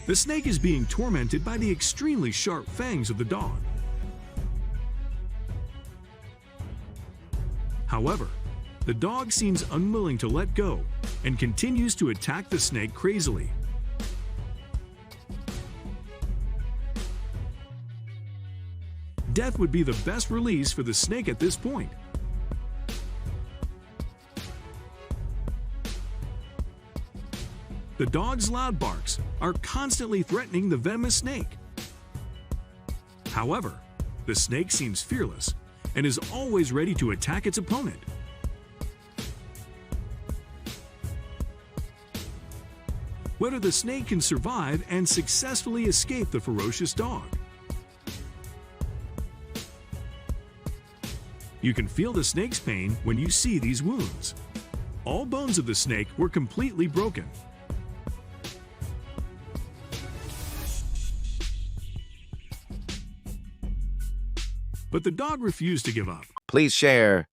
The snake is being tormented by the extremely sharp fangs of the dog. However, the dog seems unwilling to let go and continues to attack the snake crazily. Death would be the best release for the snake at this point. The dog's loud barks are constantly threatening the venomous snake. However, the snake seems fearless and is always ready to attack its opponent. Whether the snake can survive and successfully escape the ferocious dog. You can feel the snake's pain when you see these wounds. All bones of the snake were completely broken. But the dog refused to give up. Please share.